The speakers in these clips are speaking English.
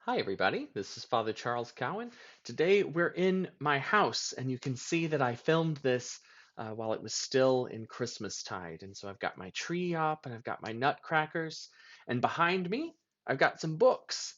Hi, everybody. This is Father Charles Cowan. Today we're in my house, and you can see that I filmed this while it was still in Christmastide. And so I've got my tree up, and I've got my nutcrackers, and behind me, I've got some books.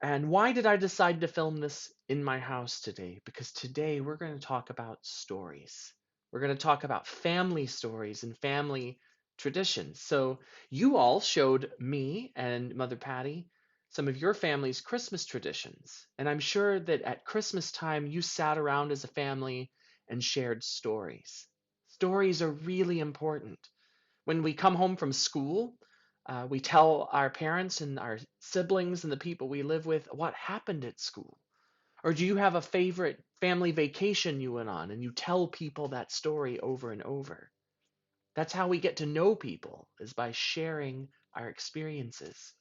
And why did I decide to film this in my house today? Because today we're going to talk about stories. We're going to talk about family stories and family traditions. So you all showed me and Mother Patty some of your family's Christmas traditions. And I'm sure that at Christmas time, you sat around as a family and shared stories. Stories are really important. When we come home from school, we tell our parents and our siblings and the people we live with what happened at school. Or do you have a favorite family vacation you went on and you tell people that story over and over? That's how we get to know people, is by sharing our experiences.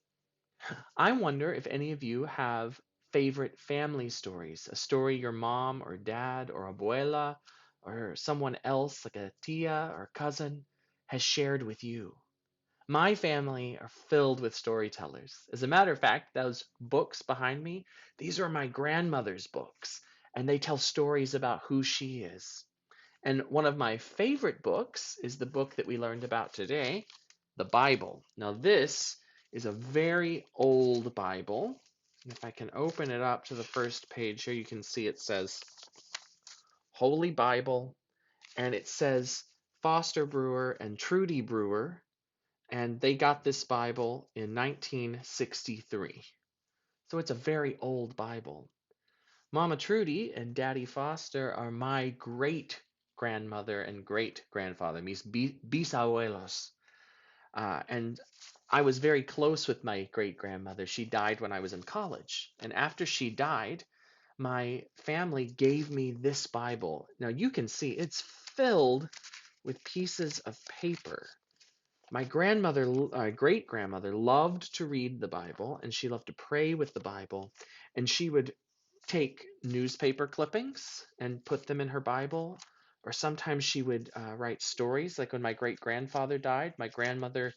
I wonder if any of you have favorite family stories, a story your mom or dad or abuela or someone else, like a tia or cousin, has shared with you. My family are filled with storytellers. As a matter of fact, those books behind me, these are my grandmother's books, and they tell stories about who she is. And one of my favorite books is the book that we learned about today, the Bible. Now, this is a very old Bible. And if I can open it up to the first page here, you can see it says Holy Bible, and it says Foster Brewer and Trudy Brewer, and they got this Bible in 1963. So it's a very old Bible. Mama Trudy and Daddy Foster are my great grandmother and great grandfather, mis bisabuelos. And I was very close with my great grandmother. She died when I was in college. And after she died, my family gave me this Bible. Now you can see it's filled with pieces of paper. My grandmother, great grandmother, loved to read the Bible and she loved to pray with the Bible. And she would take newspaper clippings and put them in her Bible. Or sometimes she would write stories. Like when my great grandfather died, my grandmother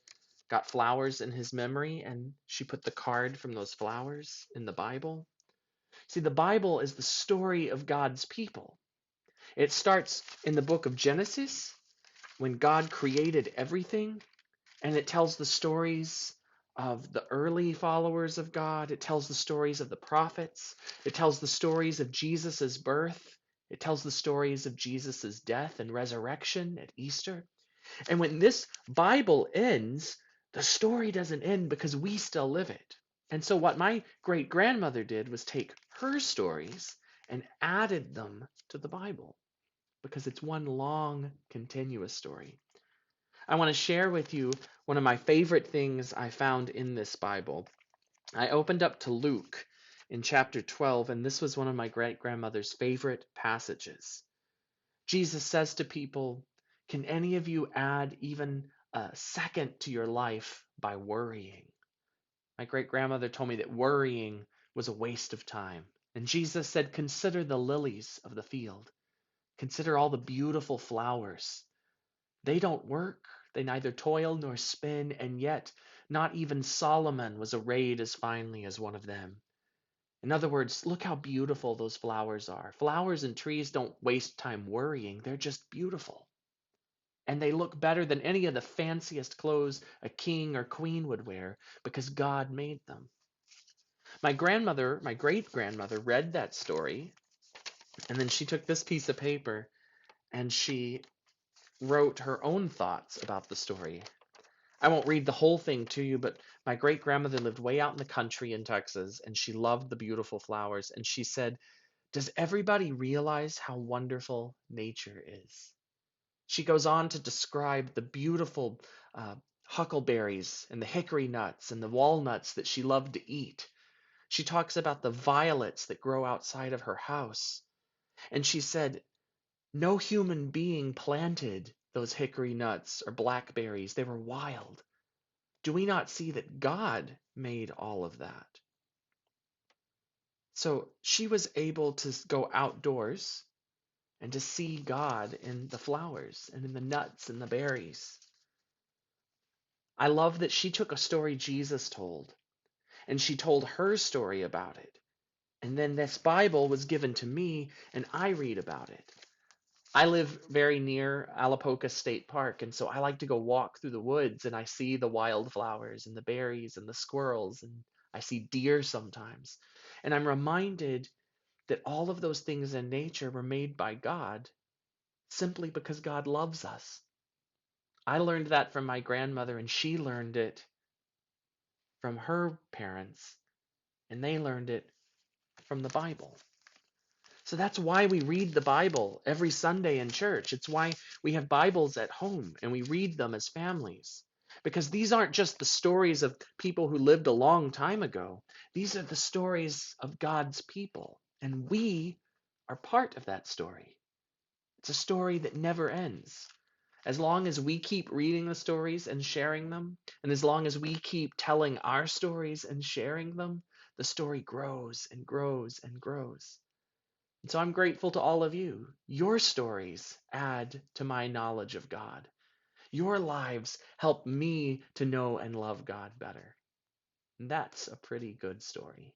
got flowers in his memory and she put the card from those flowers in the Bible. See, the Bible is the story of God's people. It starts in the book of Genesis when God created everything, and it tells the stories of the early followers of God. It tells the stories of the prophets. It tells the stories of Jesus' birth. It tells the stories of Jesus' death and resurrection at Easter. And when this Bible ends, the story doesn't end because we still live it. And so, what my great grandmother did was take her stories and added them to the Bible because it's one long, continuous story. I want to share with you one of my favorite things I found in this Bible. I opened up to Luke in chapter 12, and this was one of my great grandmother's favorite passages. Jesus says to people, can any of you add even a second to your life by worrying? My great grandmother told me that worrying was a waste of time. And Jesus said, consider the lilies of the field. Consider all the beautiful flowers. They don't work, they neither toil nor spin, and yet not even Solomon was arrayed as finely as one of them. In other words, look how beautiful those flowers are. Flowers and trees don't waste time worrying, they're just beautiful. And they look better than any of the fanciest clothes a king or queen would wear because God made them. My grandmother, my great grandmother, read that story, and then she took this piece of paper and she wrote her own thoughts about the story. I won't read the whole thing to you, but my great grandmother lived way out in the country in Texas, and she loved the beautiful flowers. And she said, does everybody realize how wonderful nature is? She goes on to describe the beautiful huckleberries and the hickory nuts and the walnuts that she loved to eat. She talks about the violets that grow outside of her house. And she said, no human being planted those hickory nuts or blackberries. They were wild. Do we not see that God made all of that? So she was able to go outdoors and to see God in the flowers and in the nuts and the berries. I love that she took a story Jesus told and she told her story about it. And then this Bible was given to me, and I read about it. I live very near Alapoca State Park, and so I like to go walk through the woods and I see the wildflowers and the berries and the squirrels, and I see deer sometimes. And I'm reminded that all of those things in nature were made by God simply because God loves us. I learned that from my grandmother, and she learned it from her parents, and they learned it from the Bible. So that's why we read the Bible every Sunday in church. It's why we have Bibles at home and we read them as families. Because these aren't just the stories of people who lived a long time ago, these are the stories of God's people. And we are part of that story. It's a story that never ends. As long as we keep reading the stories and sharing them, and as long as we keep telling our stories and sharing them, the story grows and grows and grows. And so I'm grateful to all of you. Your stories add to my knowledge of God. Your lives help me to know and love God better. And that's a pretty good story.